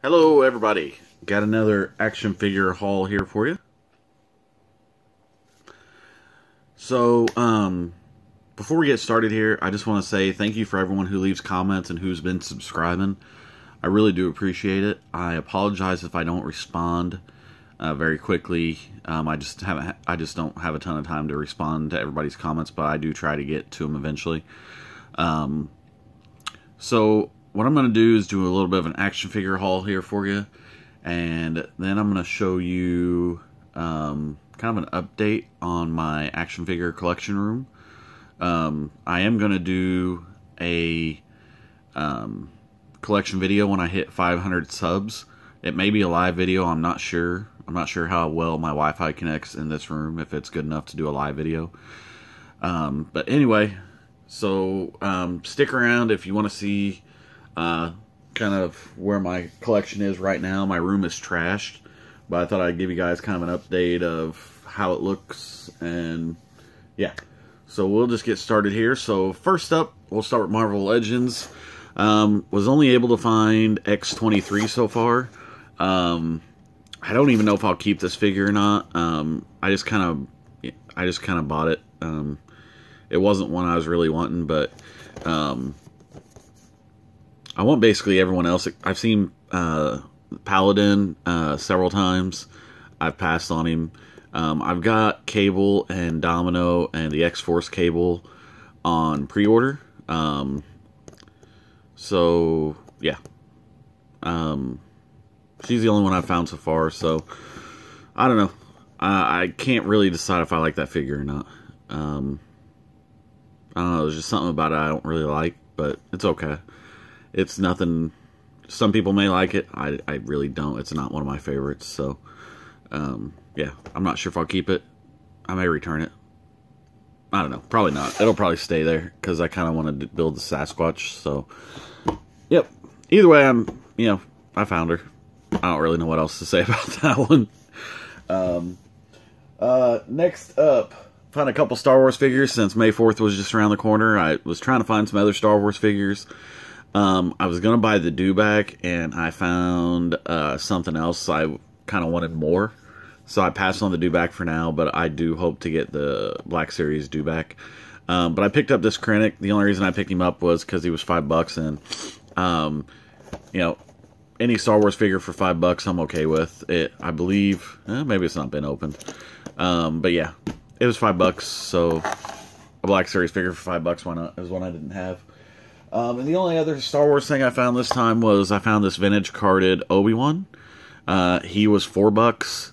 Hello everybody, got another action figure haul here for you. So, before we get started here, I just want to say thank you for everyone who leaves comments and who's been subscribing. I really do appreciate it. I apologize if I don't respond very quickly. I just don't have a ton of time to respond to everybody's comments, but I do try to get to them eventually. So what I'm going to do is do a little bit of an action figure haul here for you, and then I'm going to show you kind of an update on my action figure collection room. I am going to do a collection video when I hit 500 subs. It may be a live video, I'm not sure. I'm not sure how well my Wi-Fi connects in this room, if it's good enough to do a live video. But anyway, so stick around if you want to see kind of where my collection is right now. My room is trashed, but I thought I'd give you guys kind of an update of how it looks, and yeah. So we'll just get started here. So first up, we'll start with Marvel Legends. Was only able to find X-23 so far. I don't even know if I'll keep this figure or not. I just kind of bought it. It wasn't one I was really wanting, but I want basically everyone else. I've seen Paladin several times. I've passed on him. I've got Cable and Domino and the X-Force Cable on pre-order. So yeah, she's the only one I've found so far. So I don't know. I can't really decide if I like that figure or not. I don't know. There's just something about it I don't really like, but it's okay. It's nothing. Some people may like it. I really don't. It's not one of my favorites. So, yeah, I'm not sure if I'll keep it. I may return it. I don't know. Probably not. It'll probably stay there because I kind of want to build the Sasquatch. So, yep. Either way, I found her. I don't really know what else to say about that one. Next up, found a couple Star Wars figures since May 4th was just around the corner. I was trying to find some other Star Wars figures. I was going to buy the Dewback, and I found something else I kind of wanted more. So I passed on the Dewback for now, but I do hope to get the Black Series Dewback. But I picked up this Krennic. The only reason I picked him up was because he was $5, and, any Star Wars figure for $5 I'm okay with. It, I believe, maybe it's not been opened. But yeah, it was $5, so a Black Series figure for $5, why not? It was one I didn't have. And the only other Star Wars thing I found this time was I found this vintage carded Obi-Wan. He was $4.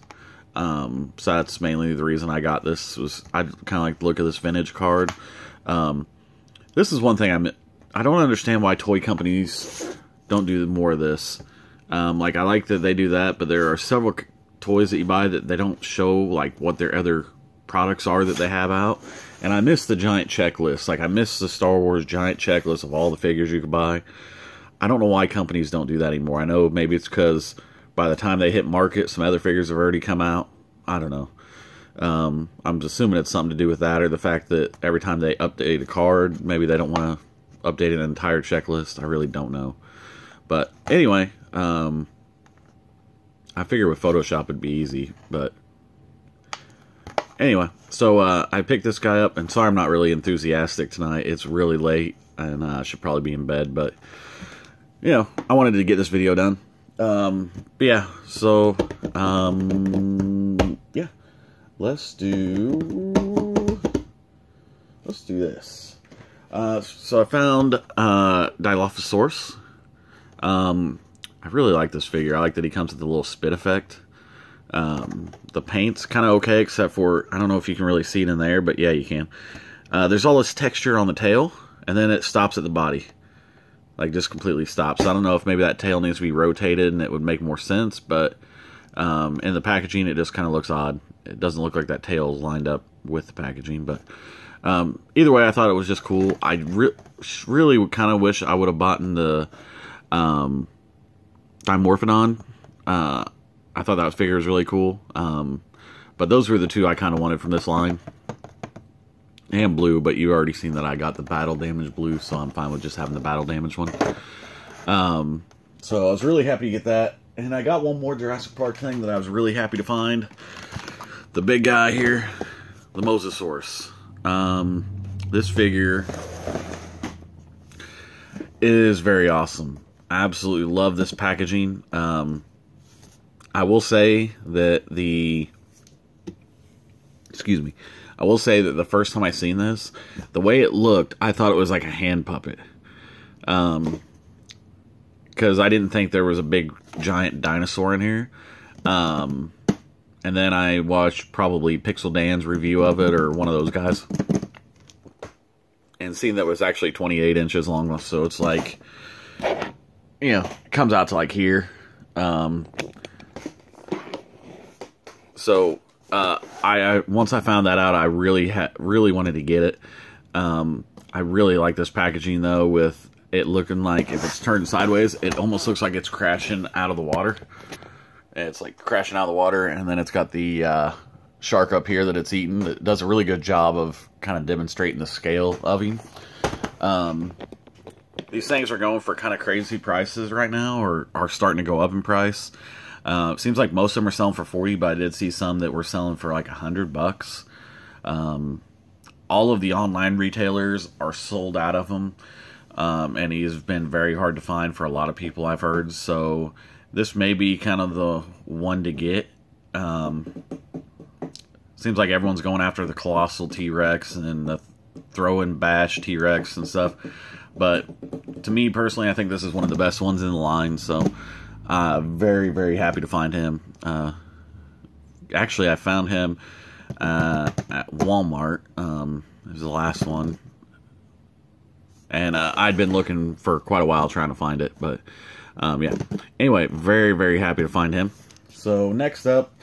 So that's mainly the reason I got this. Was I kind of like the look of this vintage card. This is one thing I don't understand why toy companies don't do more of this. Like, I like that they do that, but there are several toys that you buy that they don't show like what their other products are that they have out. And I miss the giant checklist. Like, I miss the Star Wars giant checklist of all the figures you could buy. I don't know why companies don't do that anymore. I know maybe it's because by the time they hit market, some other figures have already come out. I don't know. I'm assuming it's something to do with that, or the fact that every time they update a card, maybe they don't want to update an entire checklist. I really don't know. But anyway, I figure with Photoshop it'd be easy, but anyway, so I picked this guy up, and sorry I'm not really enthusiastic tonight. It's really late, and I should probably be in bed, but, I wanted to get this video done. But yeah, so, yeah, let's do this. So I found Dilophosaurus. I really like this figure. I like that he comes with the little spit effect. The paint's kind of okay, except for, I don't know if you can really see it in there, but yeah, you can. There's all this texture on the tail, and then it stops at the body. Like, just completely stops. I don't know if maybe that tail needs to be rotated and it would make more sense, but in the packaging it just kind of looks odd. It doesn't look like that tail is lined up with the packaging, but either way, I thought it was just cool. I really would kind of wish I would have bought in the Dimorphodon. I thought that figure was really cool. But those were the two I kind of wanted from this line. And blue, but you've already seen that I got the battle damage blue, so I'm fine with just having the battle damage one. So I was really happy to get that. And I got one more Jurassic Park thing that I was really happy to find. The big guy here, the Mosasaurus. This figure is very awesome. I absolutely love this packaging. I will say that the first time I seen this, the way it looked, I thought it was like a hand puppet. Because I didn't think there was a big giant dinosaur in here. And then I watched probably Pixel Dan's review of it, or one of those guys, and seen that it was actually 28 inches long. So it's like, you know, it comes out to like here. I once I found that out, I really wanted to get it. I really like this packaging though, with it looking like, if it's turned sideways, it almost looks like it's crashing out of the water. It's like crashing out of the water, and then it's got the shark up here that it's eating. That does a really good job of kind of demonstrating the scale of him. These things are going for kind of crazy prices right now, or are starting to go up in price. It seems like most of them are selling for 40, but I did see some that were selling for like $100. All of the online retailers are sold out of them. And he's been very hard to find for a lot of people, I've heard. So this may be kind of the one to get. Seems like everyone's going after the Colossal T-Rex and the Throw and Bash T-Rex and stuff. But to me personally, I think this is one of the best ones in the line. So very, very happy to find him. Actually, I found him at Walmart. It was the last one. And I'd been looking for quite a while trying to find it. But, yeah. Anyway, very, very happy to find him. So, next up,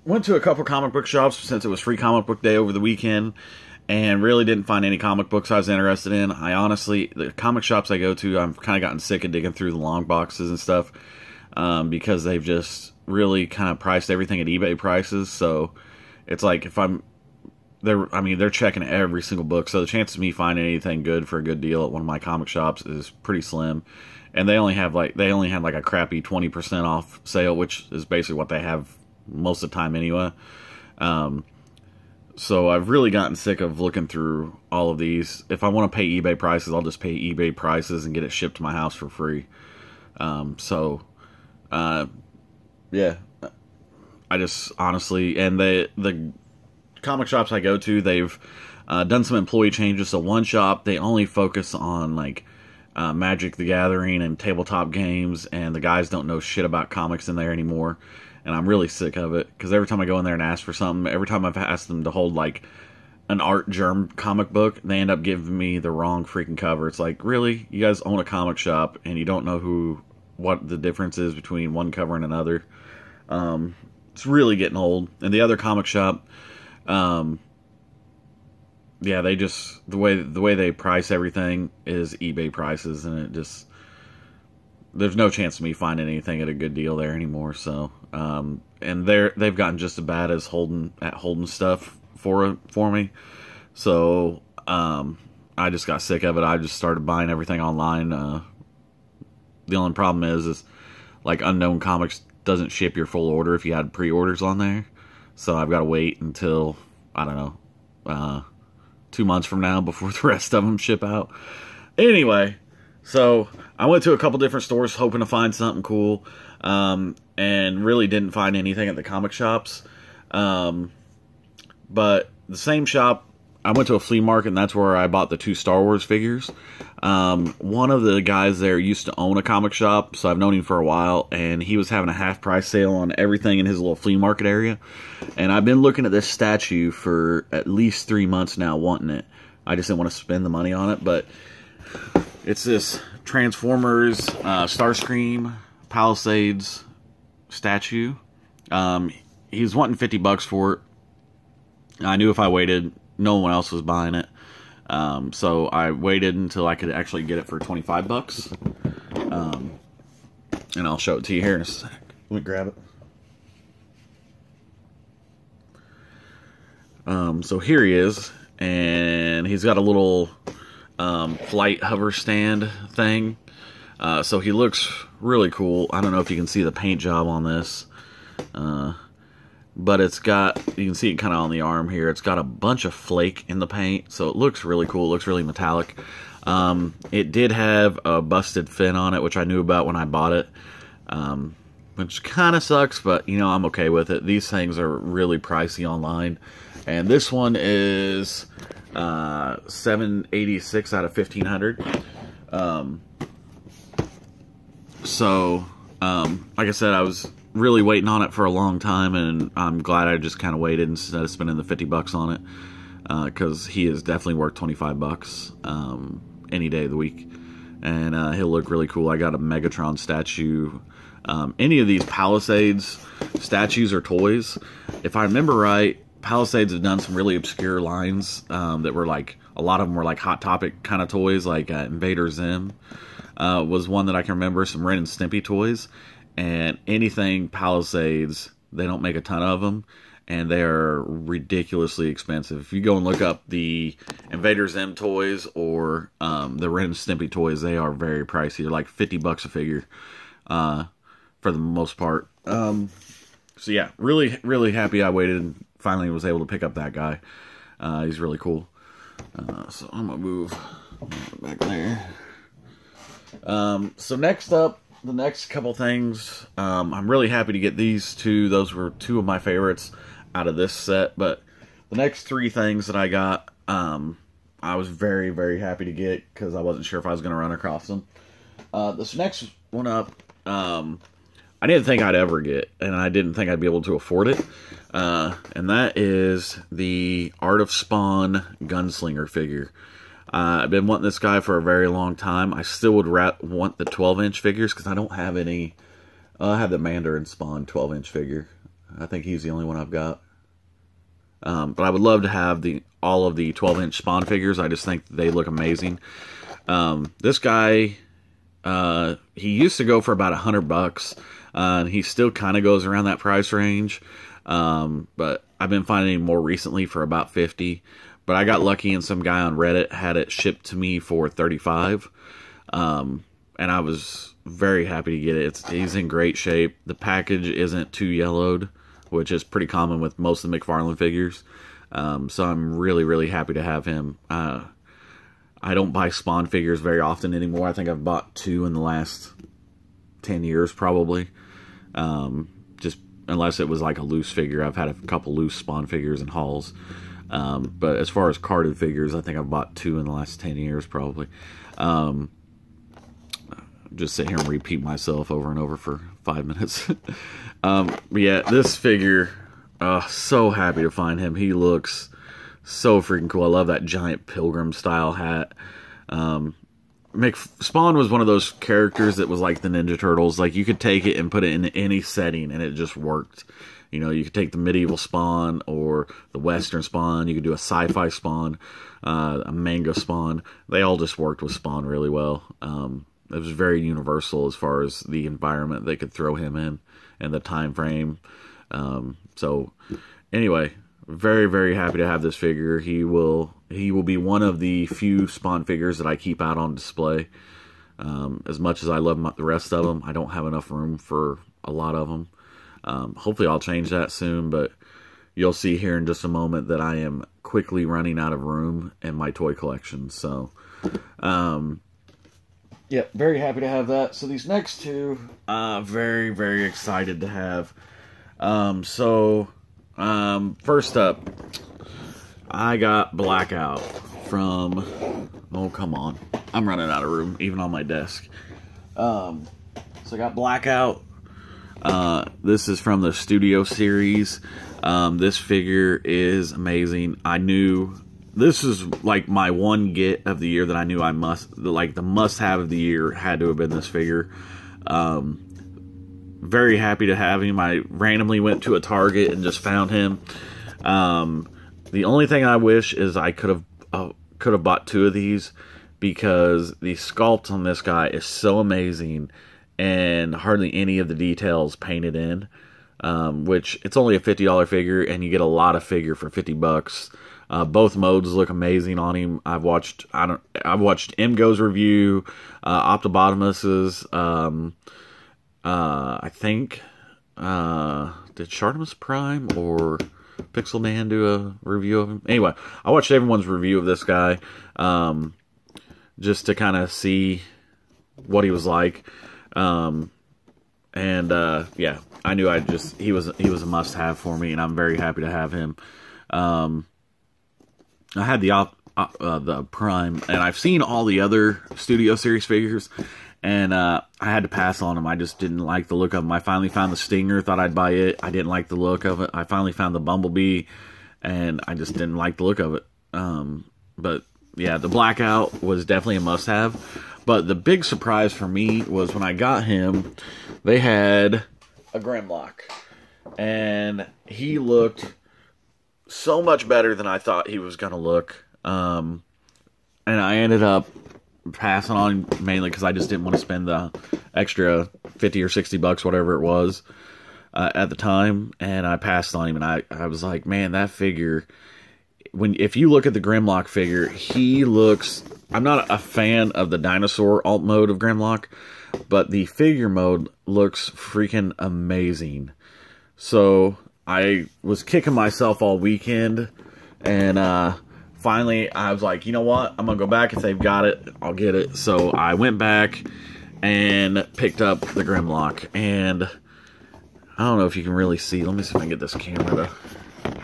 went to a couple comic book shops since it was free comic book day over the weekend. And really didn't find any comic books I was interested in. I honestly, the comic shops I go to, I've kind of gotten sick of digging through the long boxes and stuff. Because they've just really kind of priced everything at eBay prices. So, it's like if they're checking every single book, so the chance of me finding anything good for a good deal at one of my comic shops is pretty slim. And they only had like a crappy 20% off sale, which is basically what they have most of the time anyway. So I've really gotten sick of looking through all of these. If I want to pay eBay prices, I'll just pay eBay prices and get it shipped to my house for free. Yeah, I just honestly, and the comic shops I go to, they've done some employee changes. So one shop, they only focus on like Magic the Gathering and tabletop games, and the guys don't know shit about comics in there anymore. And I'm really sick of it, because every time I go in there and ask for something, every time I've asked them to hold like an Art Germ comic book, they end up giving me the wrong freaking cover. It's like, really? You guys own a comic shop and you don't know what the difference is between one cover and another? It's really getting old. And the other comic shop, yeah, they just, the way they price everything is eBay prices, and it just, there's no chance of me finding anything at a good deal there anymore. So, and they've gotten just as bad as holding stuff for me. So, I just got sick of it. I just started buying everything online. The only problem is like Unknown Comics doesn't ship your full order if you had pre-orders on there. So I've got to wait until, I don't know, 2 months from now before the rest of them ship out. Anyway, so I went to a couple different stores hoping to find something cool, and really didn't find anything at the comic shops. But the same shop, I went to a flea market, and that's where I bought the 2 Star Wars figures. One of the guys there used to own a comic shop, so I've known him for a while, and he was having a half-price sale on everything in his little flea market area. And I've been looking at this statue for at least 3 months now, wanting it. I just didn't want to spend the money on it, but it's this Transformers Starscream Palisades statue. He was wanting $50 for it. I knew if I waited, no one else was buying it. So I waited until I could actually get it for $25. And I'll show it to you here in a sec. Let me grab it. So here he is, and he's got a little flight hover stand thing. So he looks really cool. I don't know if you can see the paint job on this. But it's got, you can see it kind of on the arm here, it's got a bunch of flake in the paint, so it looks really cool. It looks really metallic. It did have a busted fin on it, which I knew about when I bought it, which kind of sucks, but you know, I'm okay with it. These things are really pricey online, and this one is $786 out of $1,500. Like I said, I was really waiting on it for a long time, and I'm glad I just kind of waited instead of spending the $50 on it, because he is definitely worth $25 any day of the week, and he'll look really cool. I got a Megatron statue. Any of these Palisades statues or toys, if I remember right, Palisades have done some really obscure lines that were like, a lot of them were like Hot Topic kind of toys, like Invader Zim was one that I can remember, some Ren and Stimpy toys. And anything Palisades, they don't make a ton of them, and they are ridiculously expensive. If you go and look up the Invader Zim toys or the Ren and Stimpy toys, they are very pricey. They're like $50 a figure for the most part. So yeah, really, really happy I waited and finally was able to pick up that guy. He's really cool. So I'm gonna move back there. So next up, the next couple things, I'm really happy to get these two. Those were two of my favorites out of this set. But the next three things that I got, I was very, very happy to get because I wasn't sure if I was going to run across them. This next one up, I didn't think I'd ever get, and I didn't think I'd be able to afford it. And that is the Art of Spawn Gunslinger figure. I've been wanting this guy for a very long time. I still would want the 12-inch figures because I don't have any. I have the Mandarin Spawn 12-inch figure. I think he's the only one I've got. But I would love to have all of the 12-inch Spawn figures. I just think they look amazing. This guy, he used to go for about $100, and he still kind of goes around that price range. But I've been finding him more recently for about $50. But I got lucky and some guy on Reddit had it shipped to me for $35. And I was very happy to get it. He's in great shape. The package isn't too yellowed, which is pretty common with most of the McFarlane figures. So I'm really, really happy to have him. I don't buy Spawn figures very often anymore. I think I've bought 2 in the last 10 years probably. Just unless it was like a loose figure. I've had a couple loose Spawn figures in hauls. But as far as carded figures, I think I've bought 2 in the last 10 years, probably. Just sit here and repeat myself over and over for 5 minutes. But yeah, this figure, so happy to find him. He looks so freaking cool. I love that giant pilgrim style hat. Spawn was one of those characters that was like the Ninja Turtles. Like, you could take it and put it in any setting and it just worked. You know, you could take the medieval Spawn or the Western Spawn. You could do a sci-fi Spawn, a manga Spawn. They all just worked with Spawn really well. It was very universal as far as the environment they could throw him in and the time frame. So, anyway, very, very happy to have this figure. He will be one of the few Spawn figures that I keep out on display. As much as I love the rest of them, I don't have enough room for a lot of them. Hopefully I'll change that soon, but you'll see here in just a moment that I am quickly running out of room in my toy collection. So, yeah, very happy to have that. So these next two, very, very excited to have. First up, I got Blackout from, oh, come on. I'm running out of room, even on my desk. So I got Blackout. This is from the Studio series. This figure is amazing. I knew this is like my one get of the year that I knew the must-have of the year had to have been this figure. Very happy to have him. I randomly went to a Target and just found him. The only thing I wish is I could have bought 2 of these, because the sculpt on this guy is so amazing and hardly any of the details painted in, which it's only a $50 figure and you get a lot of figure for $50. Both modes look amazing on him. I've watched MGo's review, Optobotomus's, I think, did Shartimus Prime or Pixel Man do a review of him? Anyway, I watched everyone's review of this guy, just to kind of see what he was like. Yeah, I knew he was a must-have for me, and I'm very happy to have him. I had the Prime, and I've seen all the other Studio Series figures, and I had to pass on them. I just didn't like the look of them. I finally found the Stinger, thought I'd buy it. I didn't like the look of it. I finally found the Bumblebee, and I just didn't like the look of it. But yeah, the Blackout was definitely a must-have. But the big surprise for me was when I got him, they had a Grimlock, and he looked so much better than I thought he was going to look. And I ended up passing on him mainly because I just didn't want to spend the extra 50 or 60 bucks, whatever it was, at the time. And I passed on him, and I was like, man, that figure, if you look at the Grimlock figure, he looks, I'm not a fan of the dinosaur alt mode of Grimlock, but the figure mode looks freaking amazing. So I was kicking myself all weekend, and finally I was like, you know what, I'm gonna go back. If they've got it, I'll get it. So I went back and picked up the Grimlock, and I don't know if you can really see, let me see if I can get this camera to,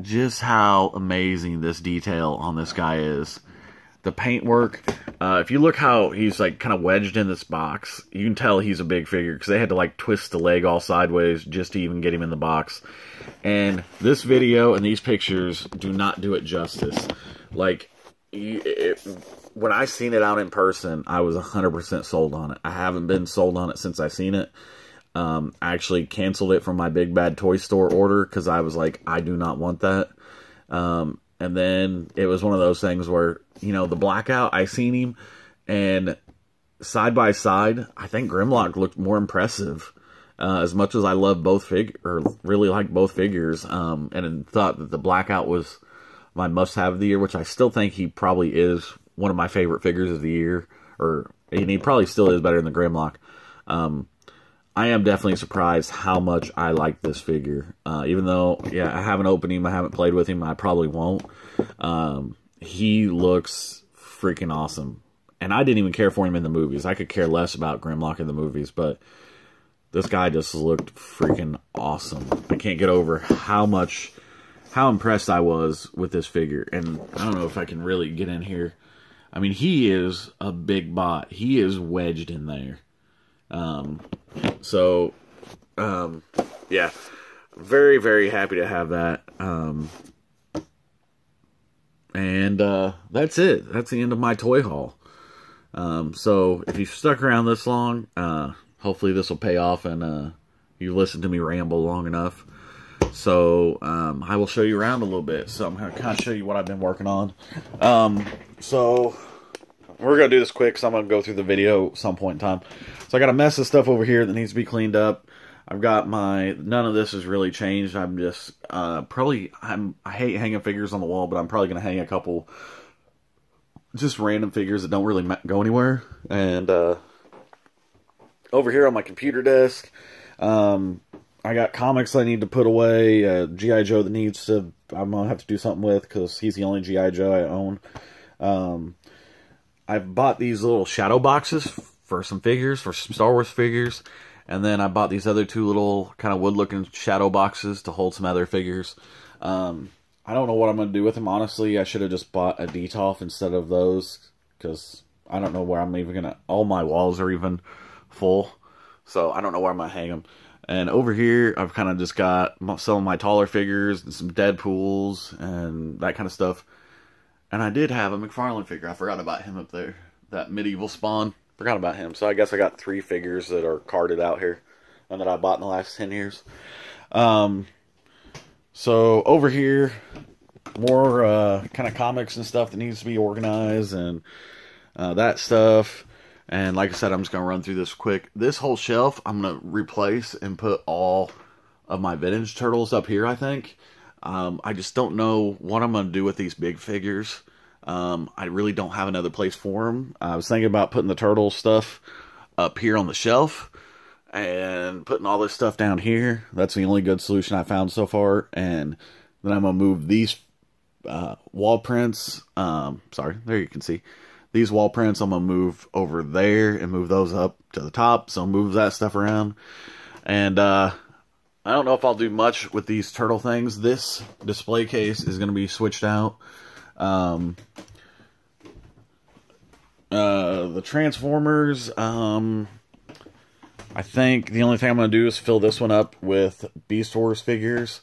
just how amazing this detail on this guy is. The paintwork, if you look how he's like kind of wedged in this box, you can tell he's a big figure because they had to like twist the leg all sideways just to even get him in the box. And this video and these pictures do not do it justice. Like, when I seen it out in person, I was 100% sold on it. I haven't been sold on it since I seen it. I actually canceled it from my Big Bad Toy Store order because I was like, I do not want that. And then it was one of those things where, you know, the Blackout, I seen him, and side by side, I think Grimlock looked more impressive. As much as I love both really like both figures, and thought that the Blackout was my must-have of the year, which I still think he probably is one of my favorite figures of the year, and he probably still is better than the Grimlock. I am definitely surprised how much I like this figure. Even though, yeah, I haven't opened him, I haven't played with him, I probably won't. He looks freaking awesome. And I didn't even care for him in the movies. I could care less about Grimlock in the movies, but this guy just looked freaking awesome. I can't get over how impressed I was with this figure. And I don't know if I can really get in here. I mean, he is a big bot. He is wedged in there. Yeah, very, very happy to have that. That's it. That's the end of my toy haul. So if you've stuck around this long, hopefully this will pay off, and, you listened to me ramble long enough. So, I will show you around a little bit. So I'm going to kind of show you what I've been working on. So we're going to do this quick, so I'm going to go through the video at some point in time. So I got a mess of stuff over here that needs to be cleaned up. I've got none of this has really changed. I'm just, I hate hanging figures on the wall, but I'm probably going to hang a couple just random figures that don't really go anywhere. And, over here on my computer desk, I got comics I need to put away, G.I. Joe that I'm going to have to do something with, because he's the only G.I. Joe I own. I've bought these little shadow boxes for some figures, for some Star Wars figures. And then I bought these other two little kind of wood-looking shadow boxes to hold some other figures. I don't know what I'm going to do with them, honestly. I should have just bought a Detolf instead of those, because I don't know where I'm even going to... All my walls are even full, so I don't know where I'm going to hang them. And over here, I've kind of just got some of my taller figures and some Deadpools and that kind of stuff. And I did have a McFarlane figure. I forgot about him up there. That medieval Spawn. Forgot about him. So I guess I got 3 figures that are carded out here and that I bought in the last 10 years. So over here, more kind of comics and stuff that needs to be organized and that stuff. And like I said, I'm just going to run through this quick. This whole shelf, I'm going to replace and put all of my vintage turtles up here, I think. I just don't know what I'm going to do with these big figures. I really don't have another place for them. I was thinking about putting the turtle stuff up here on the shelf and putting all this stuff down here. That's the only good solution I found so far. And then I'm going to move these wall prints. Sorry, there you can see. These wall prints I'm going to move over there and move those up to the top. So move that stuff around. And I don't know if I'll do much with these turtle things. This display case is going to be switched out. The Transformers, I think the only thing I'm going to do is fill this one up with Beast Wars figures.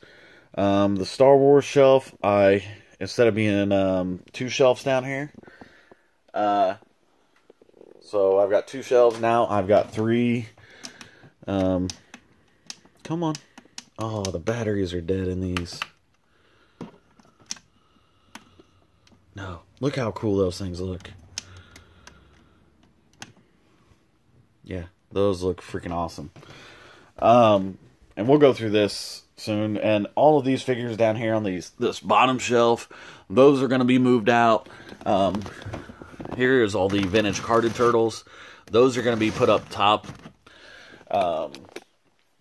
The Star Wars shelf, instead of being 2 shelves down here, so I've got 2 shelves now. I've got 3. Come on. Oh, the batteries are dead in these. No. Look how cool those things look. Yeah, those look freaking awesome. And we'll go through this soon. And all of these figures down here on this bottom shelf, those are going to be moved out. Here is all the vintage carded turtles. Those are going to be put up top.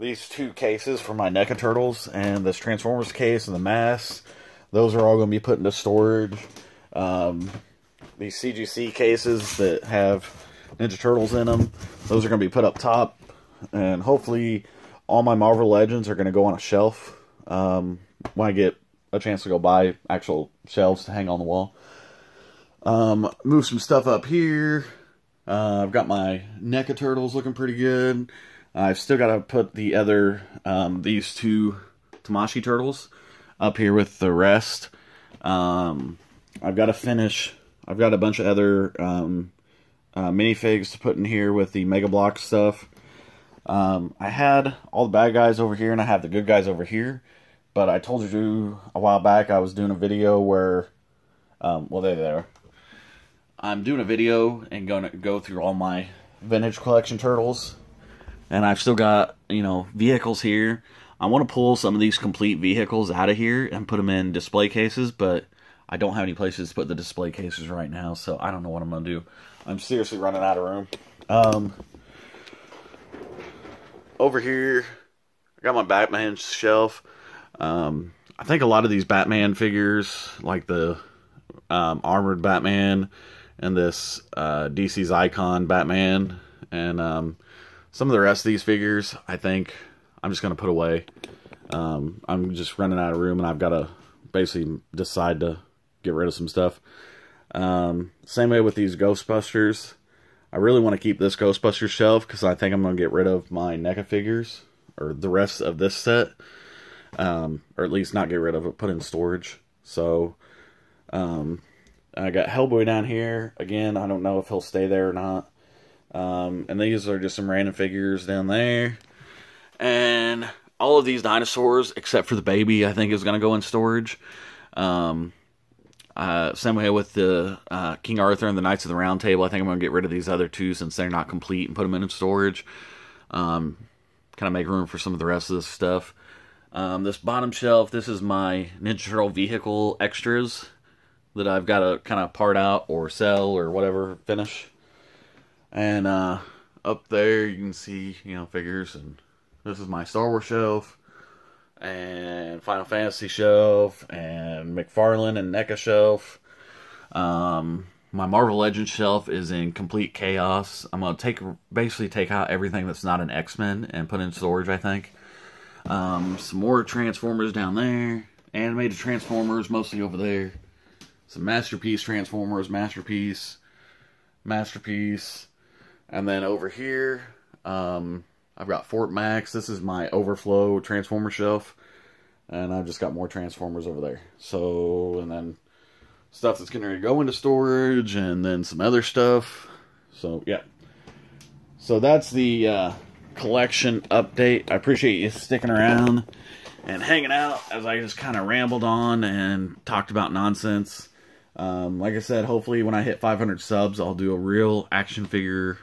These 2 cases for my NECA turtles and this Transformers case and the mask, those are all going to be put into storage. These CGC cases that have Ninja Turtles in them, those are going to be put up top. And hopefully all my Marvel Legends are going to go on a shelf when I get a chance to go buy actual shelves to hang on the wall. Move some stuff up here. I've got my NECA turtles looking pretty good. I've still got to put the other, these 2 Tamashii turtles up here with the rest. I've got to finish, I've got a bunch of other minifigs to put in here with the Mega Block stuff. I had all the bad guys over here and I have the good guys over here. But I told you a while back I was doing a video where, well, there they are. I'm doing a video and going to go through all my vintage collection turtles. And I've still got, you know, vehicles here. I want to pull some of these complete vehicles out of here and put them in display cases, but I don't have any places to put the display cases right now, so I don't know what I'm going to do. I'm seriously running out of room. Over here, I got my Batman shelf. I think a lot of these Batman figures, like the armored Batman and this DC's Icon Batman, and some of the rest of these figures, I think I'm just going to put away. I'm just running out of room, and I've got to basically decide to get rid of some stuff. Same way with these Ghostbusters. I really want to keep this Ghostbusters shelf because I think I'm going to get rid of my NECA figures, or the rest of this set. Or at least not get rid of it, put in storage. So, I got Hellboy down here. Again, I don't know if he'll stay there or not. And these are just some random figures down there. And all of these dinosaurs, except for the baby, I think is going to go in storage. Same way with the King Arthur and the Knights of the Round Table. I think I'm going to get rid of these other 2 since they're not complete and put them in storage. Kind of make room for some of the rest of this stuff. This bottom shelf, this is my Ninja Turtle vehicle extras that I've got to kind of part out or sell or whatever, finish. And up there you can see, you know, figures. And this is my Star Wars shelf and Final Fantasy shelf and McFarlane and NECA shelf. My Marvel Legends shelf is in complete chaos. I'm going to basically take out everything that's not an X-Men and put in storage, I think. Some more Transformers down there. Animated Transformers, mostly over there. Some Masterpiece Transformers, Masterpiece. And then over here, I've got Fort Max. This is my overflow Transformer shelf. And I've just got more Transformers over there. So, and then stuff that's going to go into storage, and then some other stuff. So, yeah. So that's the collection update. I appreciate you sticking around and hanging out as I just kind of rambled on and talked about nonsense. Like I said, hopefully when I hit 500 subs, I'll do a real action figure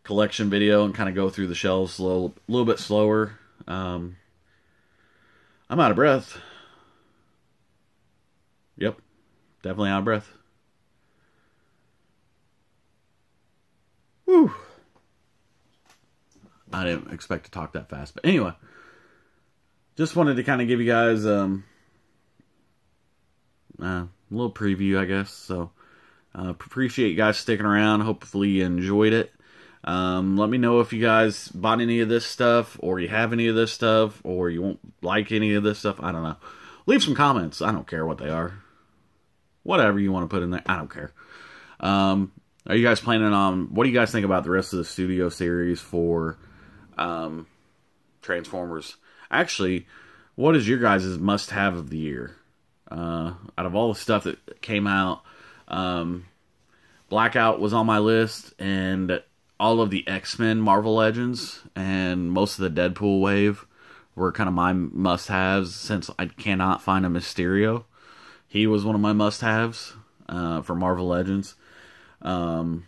collection video and kind of go through the shelves a little bit slower. I'm out of breath. Yep, definitely out of breath. Whew. I didn't expect to talk that fast. But anyway, just wanted to kind of give you guys a little preview, I guess. So, appreciate you guys sticking around. Hopefully you enjoyed it. Let me know if you guys bought any of this stuff, or you have any of this stuff, or you won't like any of this stuff. I don't know. Leave some comments. I don't care what they are. Whatever you want to put in there, I don't care. Are you guys planning on, what do you guys think about the rest of the studio series for Transformers? Actually, what is your guys' must-have of the year? Out of all the stuff that came out, Blackout was on my list, and all of the X-Men Marvel Legends and most of the Deadpool wave were kind of my must-haves, since I cannot find a Mysterio. He was one of my must-haves for Marvel Legends. I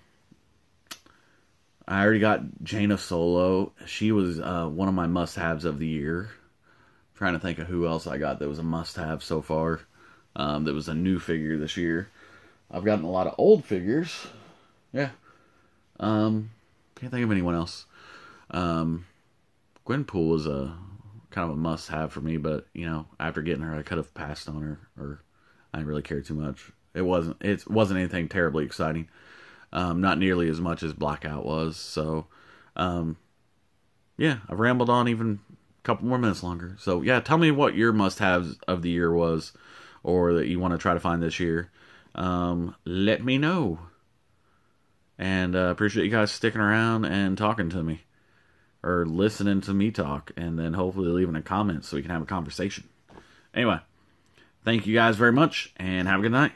already got Jaina Solo. She was one of my must-haves of the year. I'm trying to think of who else I got that was a must-have so far. That was a new figure this year. I've gotten a lot of old figures. Yeah. Can't think of anyone else. Gwenpool was a kind of a must-have for me, but you know, after getting her, I could have passed on her, or I didn't really care too much. It wasn't anything terribly exciting. Not nearly as much as Blackout was. So, yeah, I've rambled on even a couple more minutes longer. So, yeah, tell me what your must-haves of the year was, or that you want to try to find this year. Let me know. And appreciate you guys sticking around and talking to me, or listening to me talk, and then hopefully leaving a comment so we can have a conversation. Anyway, thank you guys very much, and have a good night.